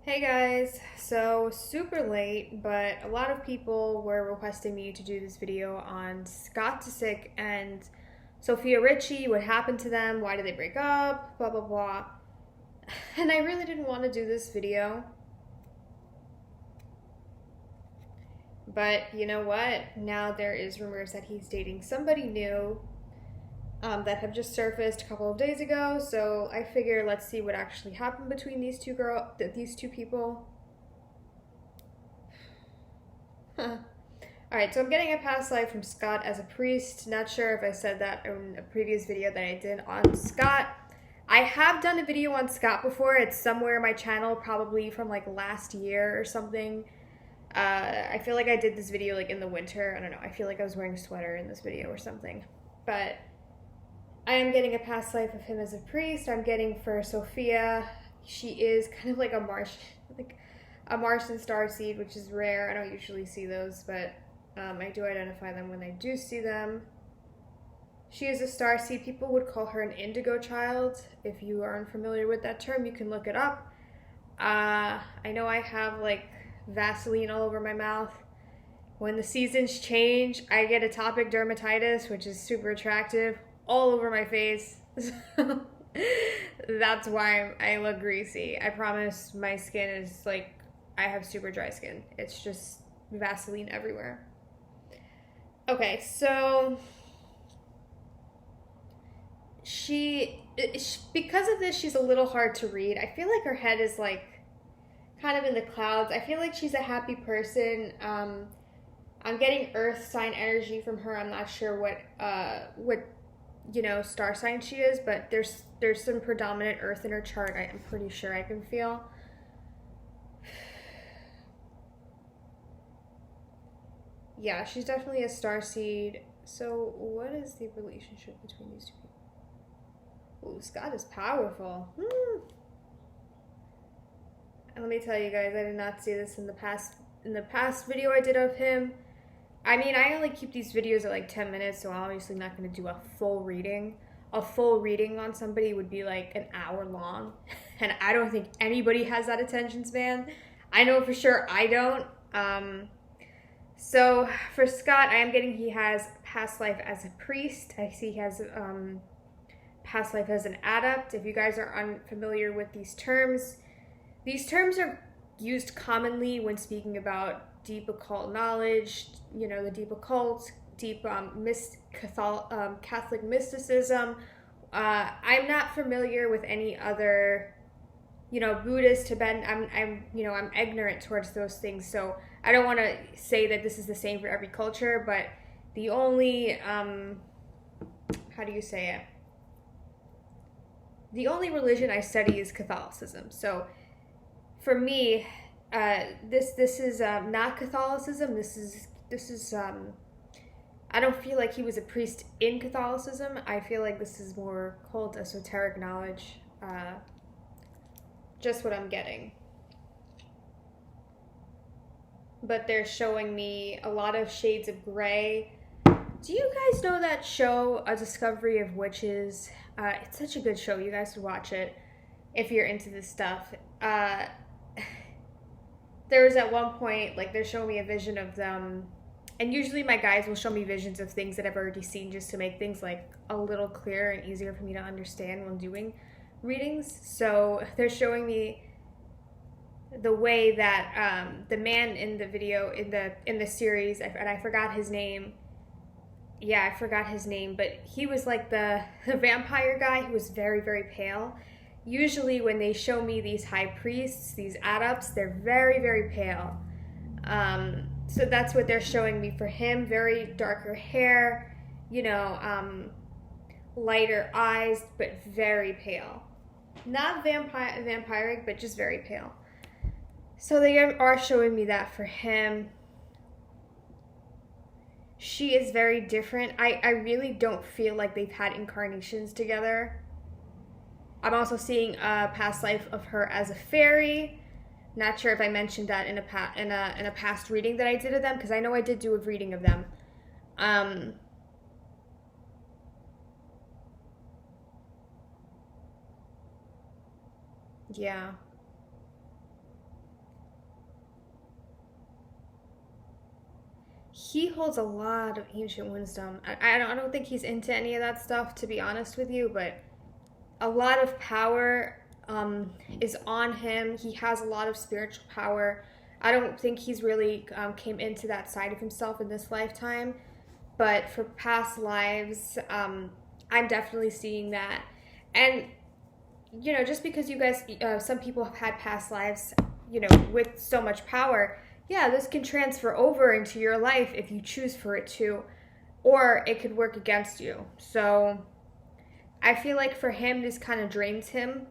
Hey guys, so super late, but a lot of people were requesting me to do this video on Scott Disick and Sofia Richie, what happened to them, why did they break up, blah blah blah. And I really didn't want to do this video, but you know what? Now there is rumors that he's dating somebody new that have just surfaced a couple of days ago, so I figure let's see what actually happened between these two people. Alright, so I'm getting a past life from Scott as a priest. Not sure if I said that in a previous video that I did on Scott. I have done a video on Scott before. It's somewhere in my channel, probably from like last year or something. I feel like I did this video like in the winter. I don't know. I feel like I was wearing a sweater in this video or something. But I am getting a past life of him as a priest. I'm getting for Sofia. She is kind of like a Martian starseed, which is rare. I don't usually see those, but I do identify them when I do see them. She is a starseed. People would call her an indigo child. If you aren't familiar with that term, you can look it up. I know I have like Vaseline all over my mouth. When the seasons change, I get atopic dermatitis, which is super attractive, all over my face. That's why I look greasy. I promise my skin is like, I have super dry skin. It's just Vaseline everywhere. Okay, so because of this, she's a little hard to read. I feel like her head is like kind of in the clouds. I feel like she's a happy person. I'm getting earth sign energy from her. I'm not sure what star sign she is, but there's some predominant earth in her chart. I'm pretty sure I can feel. Yeah, she's definitely a starseed. So what is the relationship between these two people? Ooh, Scott is powerful. And let me tell you guys, I did not see this in the past video I did of him. I mean, I only keep these videos at like 10 minutes, so I'm obviously not going to do a full reading. A full reading on somebody would be like an hour long, and I don't think anybody has that attention span. I know for sure I don't. So for Scott, I am getting he has past life as a priest. I see he has past life as an adept. If you guys are unfamiliar with these terms are used commonly when speaking about deep occult knowledge, the deep occult, deep Catholic mysticism. I'm not familiar with any other, Buddhist, Tibetan. I'm ignorant towards those things, so I don't want to say that this is the same for every culture, but the only, how do you say it? The only religion I study is Catholicism. So for me, this is not Catholicism. This is I don't feel like he was a priest in Catholicism. I feel like this is more cult esoteric knowledge. Just what I'm getting. But they're showing me a lot of shades of gray. Do you guys know that show, A Discovery of Witches? It's such a good show. You guys should watch it if you're into this stuff. There was at one point, like, they're showing me a vision of them, and usually my guys will show me visions of things that I've already seen just to make things like a little clearer and easier for me to understand when doing readings. So they're showing me the way that the man in the video in the series, and I forgot his name. Yeah, I forgot his name, but he was like the vampire guy who was very, very pale. Usually when they show me these high priests, these adepts, they're very, very pale. So that's what they're showing me for him. Very darker hair, lighter eyes, but very pale. Not vampiric, but just very pale. So they are showing me that for him. She is very different. I really don't feel like they've had incarnations together. I'm also seeing a past life of her as a fairy. Not sure if I mentioned that in a past reading that I did of them, because I know I did do a reading of them. Yeah. he holds a lot of ancient wisdom. I don't think he's into any of that stuff, to be honest with you, but a lot of power is on him. He has a lot of spiritual power. I don't think he's really came into that side of himself in this lifetime, but for past lives, I'm definitely seeing that. And, you know, just because you guys, some people have had past lives, you know, with so much power, yeah, this can transfer over into your life if you choose for it to, or it could work against you. So I feel like for him, this kind of drains him.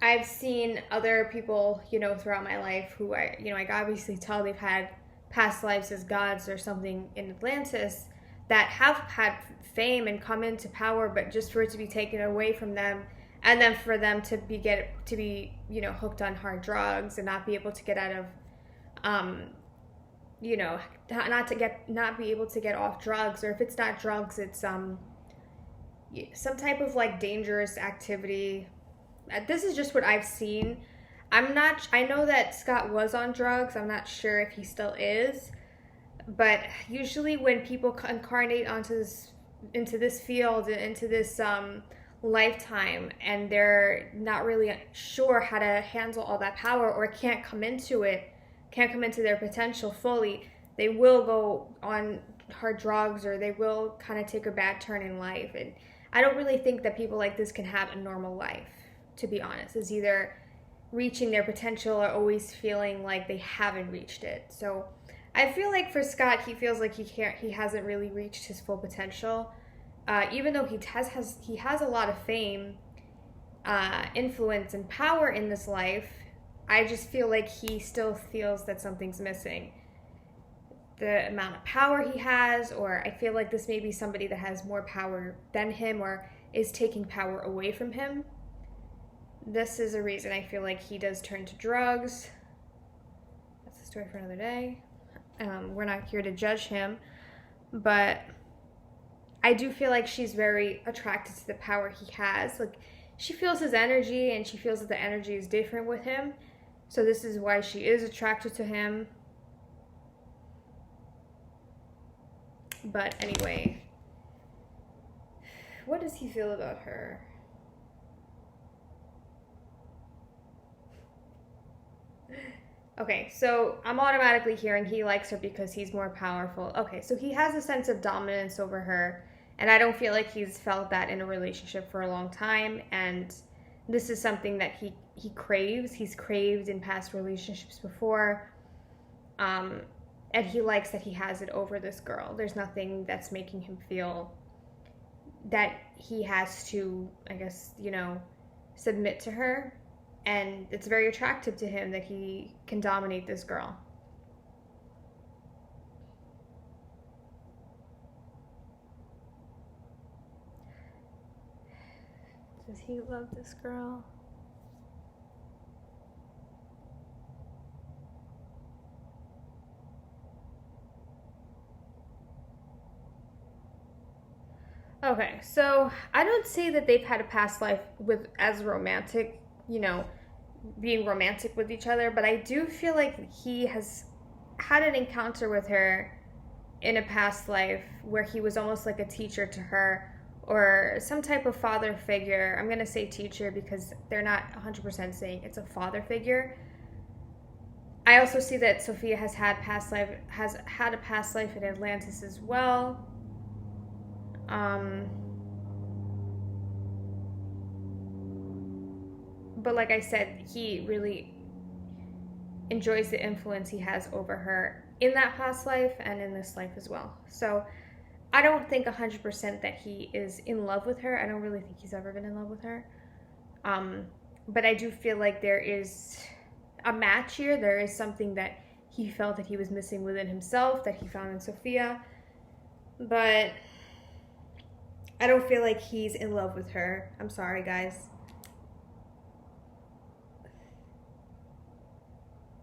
I've seen other people, you know, throughout my life who I can obviously tell they've had past lives as gods or something in Atlantis that have had fame and come into power, but just for it to be taken away from them, and then for them to be you know, hooked on hard drugs and not be able to get out of, you know, not be able to get off drugs, or if it's not drugs, it's some type of like dangerous activity. This is just what I've seen. I know that Scott was on drugs. I'm not sure if he still is. But usually when people incarnate into this field and into this lifetime, and they're not really sure how to handle all that power, or can't come into their potential fully, they will go on hard drugs, or they will kind of take a bad turn in life. And I don't really think that people like this can have a normal life, to be honest. It's either reaching their potential or always feeling like they haven't reached it. So I feel like for Scott, he feels like he hasn't really reached his full potential. Even though he has a lot of fame, influence, and power in this life, I just feel like he still feels that something's missing. The amount of power he has, or I feel like this may be somebody that has more power than him, or is taking power away from him. This is a reason I feel like he does turn to drugs. That's a story for another day. We're not here to judge him, but I do feel like she's very attracted to the power he has. Like, she feels his energy, and she feels that the energy is different with him. So this is why she is attracted to him. But anyway, what does he feel about her? Okay, so I'm automatically hearing he likes her because he's more powerful. Okay, so he has a sense of dominance over her, and I don't feel like he's felt that in a relationship for a long time, and this is something that he craves. He's craved in past relationships before, and he likes that he has it over this girl. There's nothing that's making him feel that he has to, I guess, you know, submit to her. And it's very attractive to him that he can dominate this girl. Does he love this girl? Okay, so I don't say that they've had a past life with as romantic, you know, being romantic with each other, but I do feel like he has had an encounter with her in a past life where he was almost like a teacher to her, or some type of father figure. I'm going to say teacher because they're not 100% saying it's a father figure. I also see that Sofia has had a past life in Atlantis as well. But like I said, he really enjoys the influence he has over her in that past life and in this life as well. So I don't think 100% that he is in love with her. I don't really think he's ever been in love with her. But I do feel like there is a match here. There is something that he felt that he was missing within himself that he found in Sofia. But I don't feel like he's in love with her. I'm sorry, guys.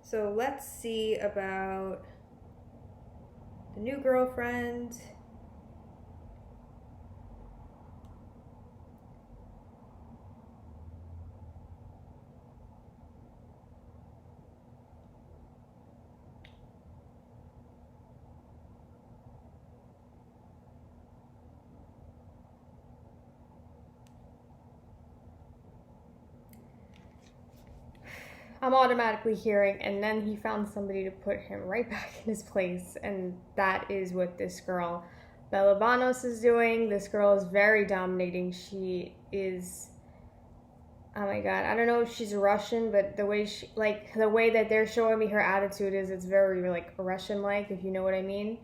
So let's see about the new girlfriend. I'm automatically hearing, and then he found somebody to put him right back in his place, and that is what this girl, Banos, is doing. This girl is very dominating. She is, oh my god, I don't know if she's Russian, but the way she, like, the way that they're showing me her attitude is, it's very, like, Russian-like, if you know what I mean.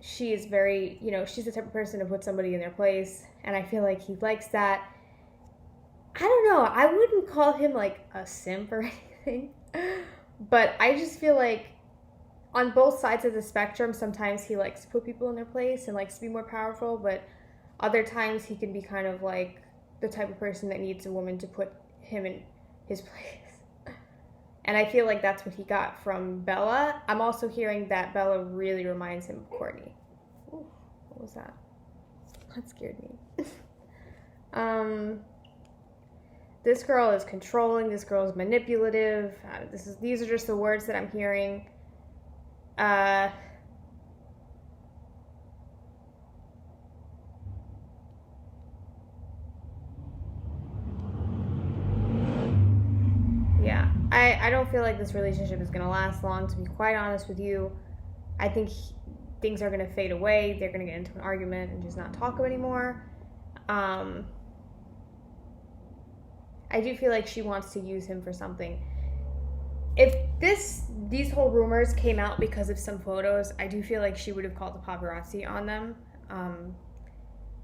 She is very, you know, she's the type of person to put somebody in their place, and I feel like he likes that. I don't know, I wouldn't call him, like, a simp or anything, but I just feel like on both sides of the spectrum, sometimes he likes to put people in their place and likes to be more powerful, but other times he can be kind of like the type of person that needs a woman to put him in his place. And I feel like that's what he got from Bella. I'm also hearing that Bella really reminds him of Kourtney. Ooh, what was that? That scared me. This girl is controlling. This girl is manipulative. These are just the words that I'm hearing. Yeah, I don't feel like this relationship is going to last long, to be quite honest with you. I think things are going to fade away. They're going to get into an argument and just not talk anymore. I do feel like she wants to use him for something. If these whole rumors came out because of some photos, I do feel like she would have called the paparazzi on them.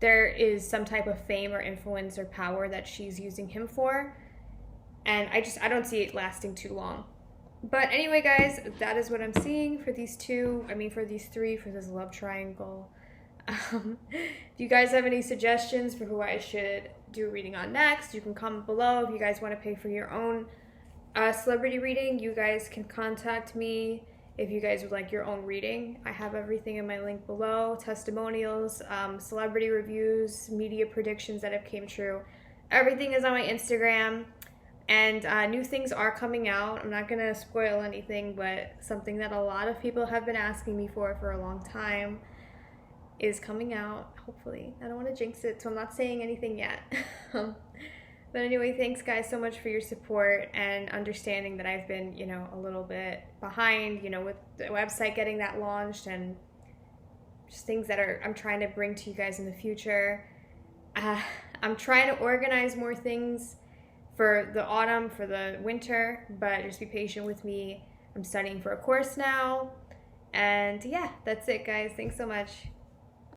There is some type of fame or influence or power that she's using him for. And I don't see it lasting too long. But anyway, guys, that is what I'm seeing for these three, for this love triangle. If you guys have any suggestions for who I should do a reading on next, you can comment below. If you guys want to pay for your own celebrity reading, you guys can contact me if you guys would like your own reading. I have everything in my link below: testimonials, celebrity reviews, media predictions that have came true. Everything is on my Instagram. And new things are coming out. I'm not going to spoil anything, but something that a lot of people have been asking me for a long time is coming out, hopefully. I don't want to jinx it, so I'm not saying anything yet. But anyway, thanks guys so much for your support and understanding that I've been, a little bit behind, with the website getting that launched, and just things that I'm trying to bring to you guys in the future. I'm trying to organize more things for the autumn, for the winter, but just be patient with me. I'm studying for a course now. And yeah, that's it guys. Thanks so much.